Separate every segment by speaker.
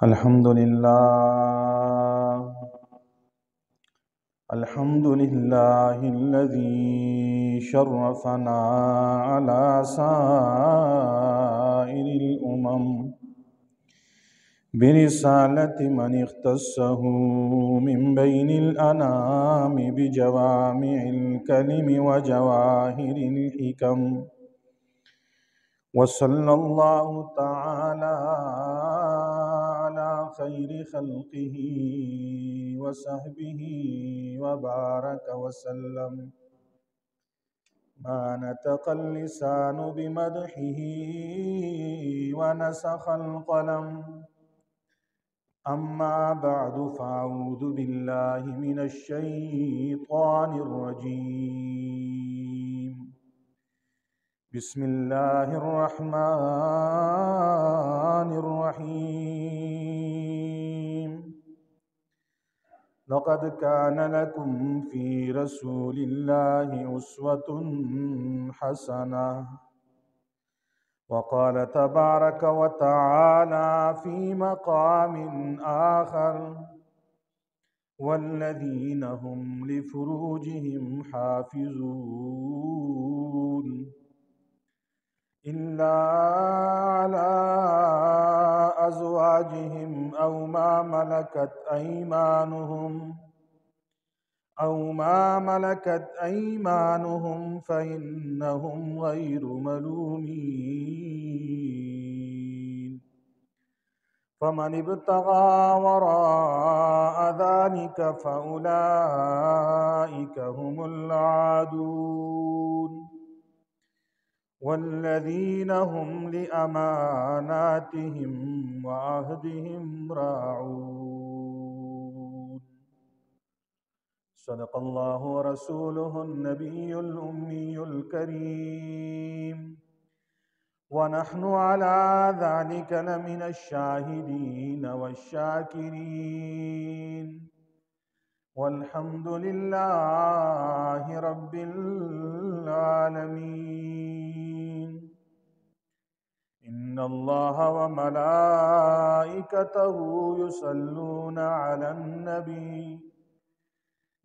Speaker 1: الحمد لله الذي شرفنا على سائر الأمم برسالة من اختصه من بين الأنام بجوامع الكلم وجواهر الحكم، وصلى الله تعالى على خير خلقه وصحبه وبارك وسلم. ما نطق اللسان بمدحه ونسخ القلم. أما بعد، فأعوذ بالله من الشيطان الرجيم. بسم الله الرحمن الرحيم. لقد كان لكم في رسول الله أسوة حسنة. وقال تبارك وتعالى في مقام آخر: والذين هم لفروجهم حافظون إلا على أزواجهم أو ما ملكت أيمانهم فإنهم غير ملومين. فمن ابتغى وراء ذلك فأولئك هم العادون. والذين هم لأماناتهم وعهدهم راعون. صدق الله ورسوله النبي الأمي الكريم، ونحن على ذلك لمن الشاهدين والشاكرين، والحمد لله رب العالمين. إن الله وملائكته يصلون على النبي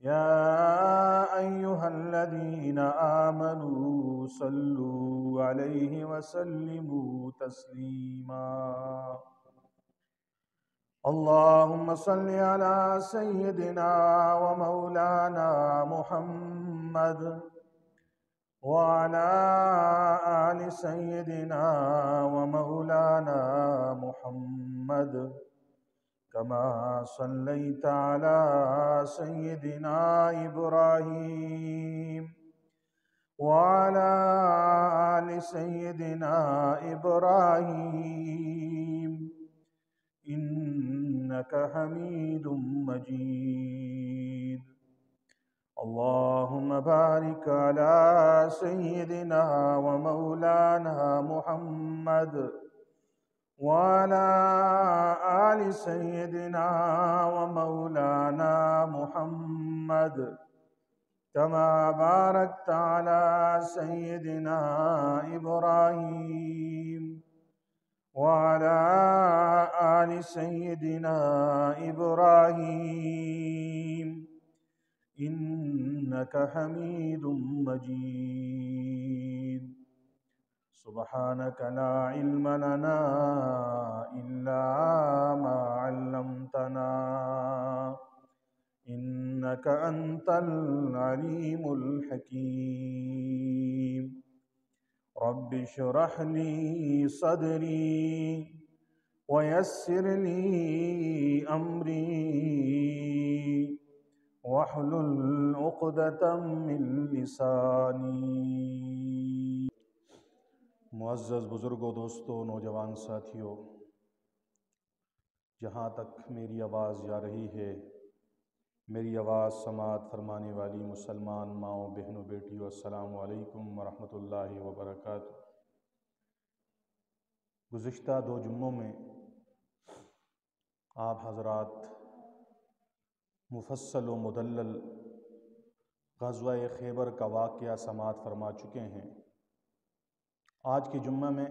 Speaker 1: يا أيها الذين آمنوا صلوا عليه وسلموا تسليما. اللهم صل على سيدنا ومولانا محمد وعلى آل سيدنا ومولانا محمد، كما صليت على سيدنا إبراهيم وعلى آل سيدنا إبراهيم إنك حميد مجيد. اللهم بارك على سيدنا ومولانا محمد وعلى آل سيدنا ومولانا محمد، كما باركت على سيدنا إبراهيم وعلى آل سيدنا إبراهيم إنك حميد مجيد. سبحانك لا علم لنا إلا ما علمتنا إنك أنت العليم الحكيم. رب اشرح لي صدري ويسر لي أمري واحلل عقدة من لسانی. معزز بزرگوں، دوستوں، نوجوان ساتھیوں، جہاں تک میری آواز جا رہی ہے، میری آواز سماعت فرمانے والی مسلمان ماؤں، بہنوں، بیٹیوں، السلام علیکم ورحمۃ اللہ وبرکاتہ۔ گزشتہ 2 جمعوں میں آپ حضرات مفصل و مدلل غزوہ خیبر کا واقعہ سماعت فرما چکے ہیں۔ آج کے جمعہ میں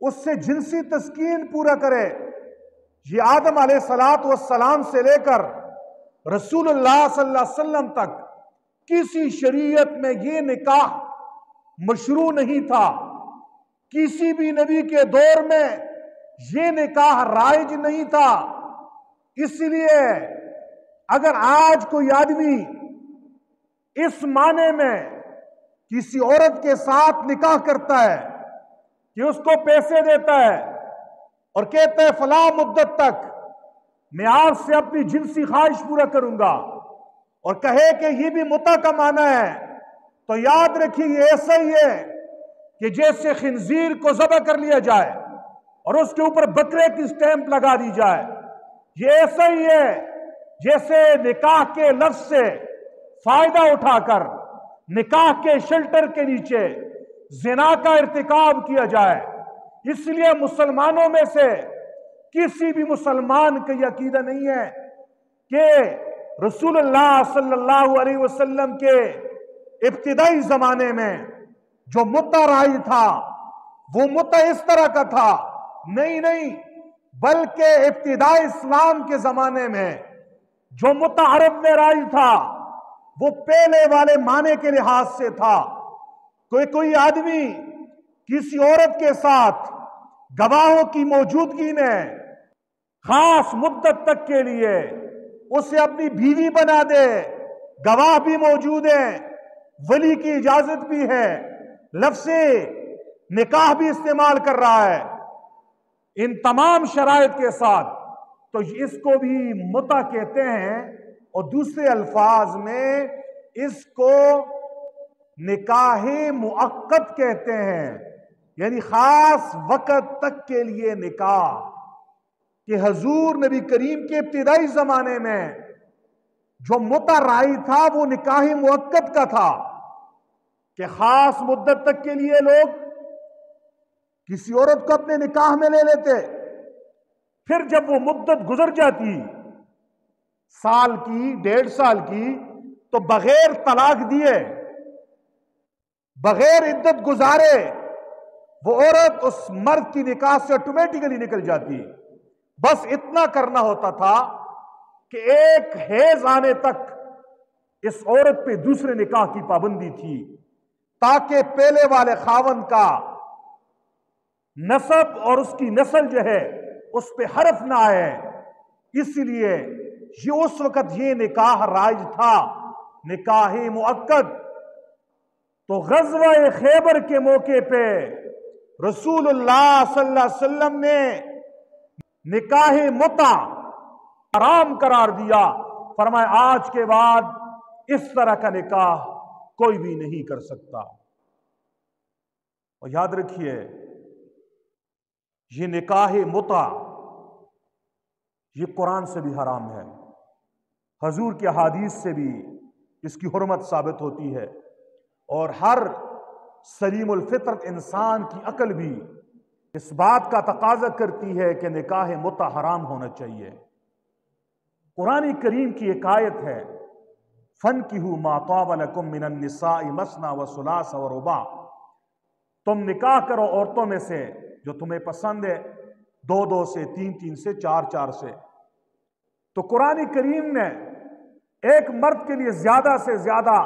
Speaker 1: اس سے جنسی تسکین پورا کرے۔ یہ آدم علیہ السلام سے لے کر رسول اللہ صلی اللہ علیہ وسلم تک کسی شریعت میں یہ نکاح مشروع نہیں تھا، کسی بھی نبی کے دور میں یہ نکاح رائج نہیں تھا۔ اس لیے اگر آج کوئی آدمی اس معنی میں کسی عورت کے ساتھ نکاح کرتا ہے کہ اس کو پیسے دیتا ہے اور کہتا ہے فلاں مدت تک میں آپ سے اپنی جنسی خواہش پورا کروں گا، اور کہے کہ یہ بھی متع کا معنی ہے، تو یاد رکھیے یہ ایسا ہی ہے کہ جیسے خنزیر کو ذبح کر لیا جائے اور اس کے اوپر بکرے کی سٹیمپ لگا دی جائے، یہ ایسا ہی ہے جیسے نکاح کے لفظ سے فائدہ اٹھا کر نکاح کے شلٹر کے نیچے زنا کا ارتکاب کیا جائے۔ اس لیے مسلمانوں میں سے کسی بھی مسلمان کا یہ عقیدہ نہیں ہے کہ رسول اللہ صلی اللہ علیہ وسلم کے ابتدائی زمانے میں جو متع رائج تھا وہ متع اس طرح کا تھا، نہیں، بلکہ ابتدائی اسلام کے زمانے میں جو متع عرب میں رائج تھا وہ پہلے والے معنی کے لحاظ سے تھا۔ کوئی آدمی کسی عورت کے ساتھ گواہوں کی موجودگی میں خاص مدت تک کے لیے اسے اپنی بیوی بنا دے، گواہ بھی موجود ہیں، ولی کی اجازت بھی ہے، لفظ نکاح بھی استعمال کر رہا ہے، ان تمام شرائط کے ساتھ، تو اس کو بھی متع کہتے ہیں، اور دوسرے الفاظ میں اس کو نکاح مؤقت کہتے ہیں، یعنی خاص وقت تک کے لیے نکاح، کہ حضور نبی کریم کے ابتدائی زمانے میں جو متع رائج تھا وہ نکاح مؤقت کا تھا، کہ خاص مدت تک کے لیے لوگ کسی عورت کو اپنے نکاح میں لے لیتے، پھر جب وہ مدت گزر جاتی سال کی 1.5 سال کی، تو بغیر طلاق دیے، بغیر عدت گزارے وہ عورت اس مرد کی نکاح سے آٹومیٹیکلی نکل جاتی۔ بس اتنا کرنا ہوتا تھا کہ ایک حیض آنے تک اس عورت پہ دوسرے نکاح کی پابندی تھی، تاکہ پہلے والے خاوند کا نسب اور اس کی نسل جو ہے اس پہ حرف نہ آئے۔ اس لیے یہ اس وقت یہ نکاح رائج تھا، نکاح مؤقت۔ تو غزوہ خیبر کے موقع پہ رسول اللہ صلی اللہ علیہ وسلم نے نکاح متع حرام قرار دیا، فرمایا آج کے بعد اس طرح کا نکاح کوئی بھی نہیں کر سکتا۔ اور یاد رکھیے یہ نکاح متع یہ قرآن سے بھی حرام ہے، حضور کے احادیث سے بھی اس کی حرمت ثابت ہوتی ہے، اور ہر سلیم الفطرت انسان کی عقل بھی اس بات کا تقاضا کرتی ہے کہ نکاح متع حرام ہونا چاہیے۔ قرآن کریم کی ایک آیت ہے فَانْكِحُوا مَا طَابَ لَكُم مِّنَ النِّسَاءِ مَثْنَىٰ وَثُلَاثَ وَرُبَاعَ، تم نکاح کرو عورتوں میں سے جو تمہیں پسند ہے، 2 سے، 3 سے، 4 سے۔ تو قرآن کریم نے ایک مرد کے لیے زیادہ سے زیادہ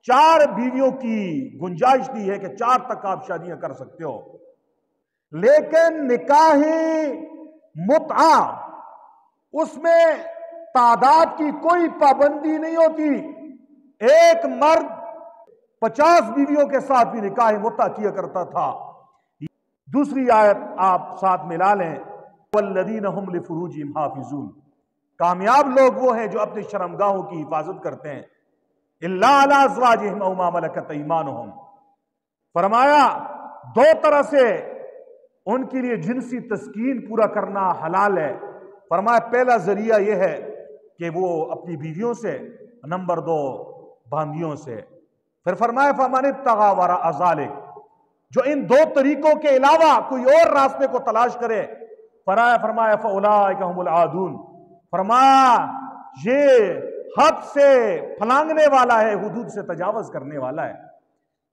Speaker 1: 4 بیویوں کی گنجائش دی ہے کہ 4 تک آپ شادیاں کر سکتے ہو، لیکن نکاح متع اس میں تعداد کی کوئی پابندی نہیں ہوتی، ایک مرد 50 بیویوں کے ساتھ بھی نکاح متع کیا کرتا تھا۔ دوسری آیت آپ ساتھ ملا لیں وَالَّذِينَ هُمْ لِفُرُوجِهِمْ حَافِظُونَ، کامیاب لوگ وہ ہیں جو اپنی شرمگاہوں کی حفاظت کرتے ہیں، إِلَّا عَلَىٰ أَزْوَاجِهِمْ أَوْ مَا مَلَكَتْ أَيْمَانُهُمْ، فرمایا 2 طرح سے ان کے لیے جنسی تسکین پورا کرنا حلال ہے۔ فرمایا پہلا ذریعہ یہ ہے کہ وہ اپنی بیویوں سے، نمبر 2 باندیوں سے۔ پھر فرمایا فَمَنِ ابْتَغَىٰ وَرَاءَ ذَٰلِكَ، جو ان 2 طریقوں کے علاوہ کوئی اور راستے کو تلاش کرے، فرمایا فَأُولَٰئِكَ هُمُ الْعَادُونَ، فرمایا یہ حد سے پھلانگنے والا ہے، حدود سے تجاوز کرنے والا ہے۔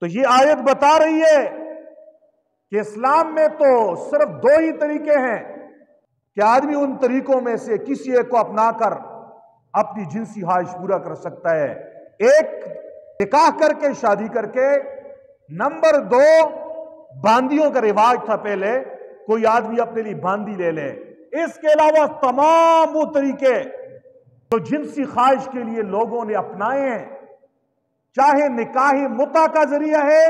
Speaker 1: تو یہ آیت بتا رہی ہے کہ اسلام میں تو صرف دو ہی طریقے ہیں کہ آدمی ان طریقوں میں سے کسی ایک کو اپنا کر اپنی جنسی خواہش پورا کر سکتا ہے۔ ایک نکاح کر کے، شادی کر کے۔ نمبر دو، باندیوں کا رواج تھا پہلے، کوئی آدمی اپنے لیے باندی لے لے۔ اس کے علاوہ تمام وہ طریقے جو جنسی خواہش کے لیے لوگوں نے اپنائے ہیں، چاہے نکاح متع کا ذریعہ ہے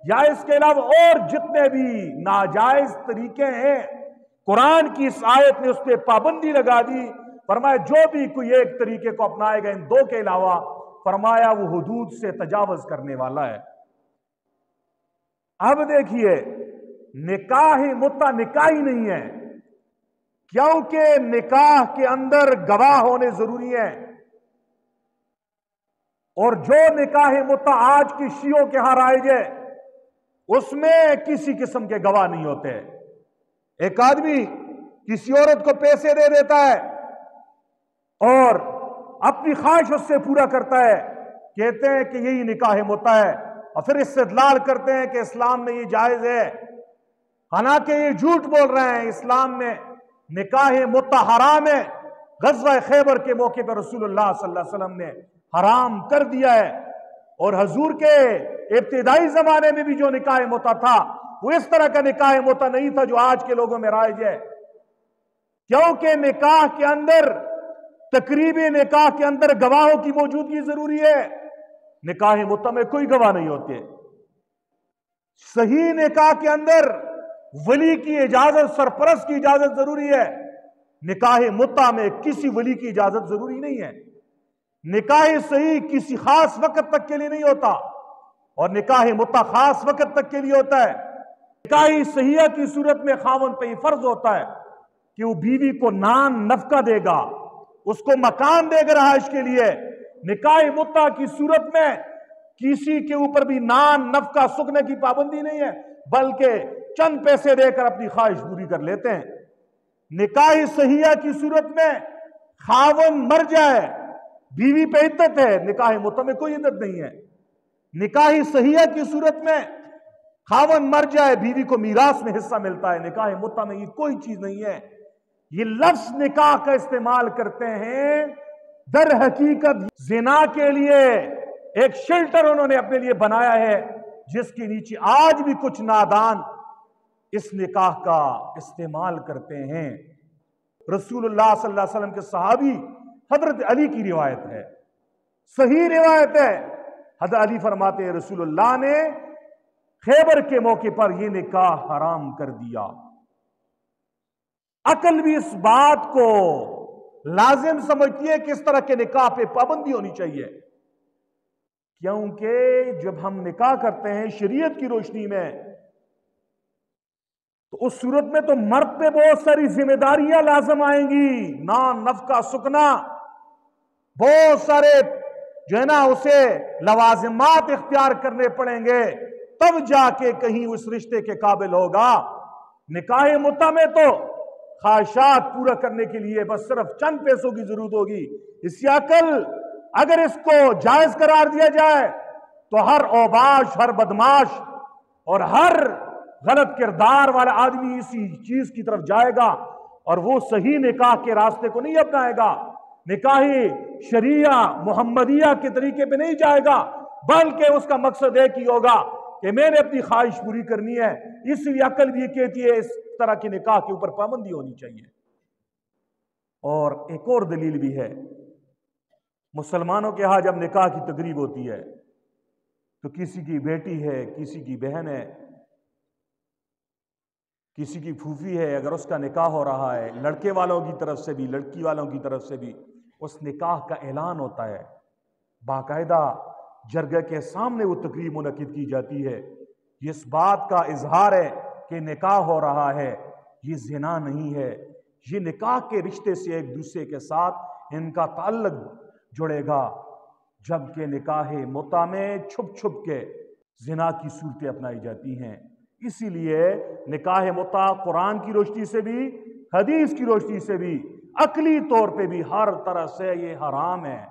Speaker 1: یا اس کے علاوہ اور جتنے بھی ناجائز طریقے ہیں، قرآن کی اس آیت نے اس پہ پابندی لگا دی۔ فرمایا جو بھی کوئی ایک طریقے کو اپنائے گا ان دو کے علاوہ، فرمایا وہ حدود سے تجاوز کرنے والا ہے۔ اب دیکھیے، نکاح متع نکاح ہی نہیں ہے، کیونکہ نکاح کے اندر گواہ ہونے ضروری ہے، اور جو نکاح متع آج کی شیعوں کے ہاں رائج ہے اس میں کسی قسم کے گواہ نہیں ہوتے۔ ایک آدمی کسی عورت کو پیسے دے دیتا ہے اور اپنی خواہش اس سے پورا کرتا ہے، کہتے ہیں کہ یہی نکاح متع ہے، اور پھر استدلال کرتے ہیں کہ اسلام میں یہ جائز ہے، حالانکہ یہ جھوٹ بول رہے ہیں۔ اسلام میں نکاح متع حرام ہے، غزوہ خیبر کے موقع پر رسول اللہ صلی اللہ علیہ وسلم نے حرام کر دیا ہے، اور حضور کے ابتدائی زمانے میں بھی جو نکاح متع تھا وہ اس طرح کا نکاح متع نہیں تھا جو آج کے لوگوں میں رائج ہے، کیونکہ نکاح کے اندر، تقریب نکاح کے اندر گواہوں کی موجودگی ضروری ہے۔ نکاح متع میں کوئی گواہ نہیں ہوتے۔ صحیح نکاح کے اندر ولی کی اجازت، سرپرست کی اجازت ضروری ہے۔ نکاح متع میں کسی ولی کی اجازت ضروری نہیں ہے۔ نکاح صحیح کسی خاص وقت تک کے لیے نہیں ہوتا، اور نکاح متع خاص وقت تک کے لیے ہوتا ہے۔ نکاح صحیحہ کی صورت میں خاوند پہ یہ فرض ہوتا ہے کہ وہ بیوی کو نان نفقہ دے گا، اس کو مکان دے گا رہائش کے لیے۔ نکاح متع کی صورت میں کسی کے اوپر بھی نان نفقہ سکنے کی پابندی نہیں ہے، بلکہ چند پیسے دے کر اپنی خواہش پوری کر لیتے ہیں۔ نکاح صحیحہ کی صورت میں خاوند مر جائے، بیوی پہ عدت ہے، نکاح متع میں کوئی عدت نہیں ہے۔ نکاح صحیحہ کی صورت میں خاوند مر جائے، بیوی کو میراث میں حصہ ملتا ہے۔ نکاح متع میں یہ کوئی چیز نہیں ہے۔ یہ لفظ نکاح کا استعمال کرتے ہیں، در حقیقت زنا کے لیے ایک شیلٹر انہوں نے اپنے لیے بنایا ہے، جس کے نیچے آج بھی کچھ نادان اس نکاح کا استعمال کرتے ہیں۔ رسول اللہ صلی اللہ علیہ وسلم کے صحابی حضرت علی کی روایت ہے، صحیح روایت ہے، حضرت علی فرماتے ہیں رسول اللہ نے خیبر کے موقع پر یہ نکاح حرام کر دیا۔ عقل بھی اس بات کو لازم سمجھتی ہے کہ اس طرح کے نکاح پہ پابندی ہونی چاہیے، کیونکہ جب ہم نکاح کرتے ہیں شریعت کی روشنی میں تو اس صورت میں تو مرد پہ بہت ساری ذمہ داریاں لازم آئیں گی، نان نفقہ سکنا، بہت سارے جو ہے نا اسے لوازمات اختیار کرنے پڑیں گے، تب جا کے کہیں اس رشتے کے قابل ہوگا۔ نکاح متع میں تو خواہشات پورا کرنے کے لیے بس صرف چند پیسوں کی ضرورت ہوگی۔ اس کی عقل اگر اس کو جائز قرار دیا جائے تو ہر اوباش، ہر بدماش اور ہر غلط کردار والا آدمی اسی چیز کی طرف جائے گا، اور وہ صحیح نکاح کے راستے کو نہیں اپنائے گا، نکاح شریعہ محمدیہ کے طریقے پہ نہیں جائے گا، بلکہ اس کا مقصد ایک ہی ہوگا کہ میں نے اپنی خواہش پوری کرنی ہے۔ اس لیے عقل بھی یہ کہتی ہے اس طرح کے نکاح کے اوپر پابندی ہونی چاہیے۔ اور ایک اور دلیل بھی ہے، مسلمانوں کے ہاں جب نکاح کی تقریب ہوتی ہے تو کسی کی بیٹی ہے، کسی کی بہن ہے، کسی کی پھوپھی ہے، اگر اس کا نکاح ہو رہا ہے، لڑکے والوں کی طرف سے بھی لڑکی والوں کی طرف سے بھی اس نکاح کا اعلان ہوتا ہے، باقاعدہ جرگہ کے سامنے وہ تقریب منعقد کی جاتی ہے۔ یہ اس بات کا اظہار ہے کہ نکاح ہو رہا ہے، یہ زنا نہیں ہے، یہ نکاح کے رشتے سے ایک دوسرے کے ساتھ ان کا تعلق جڑے گا، جبکہ نکاح متع میں چھپ چھپ کے زنا کی صورتیں اپنائی جاتی ہیں۔ اسی لیے نکاح متع قرآن کی روشنی سے بھی، حدیث کی روشنی سے بھی، عقلی طور پہ بھی ہر طرح سے یہ حرام ہے۔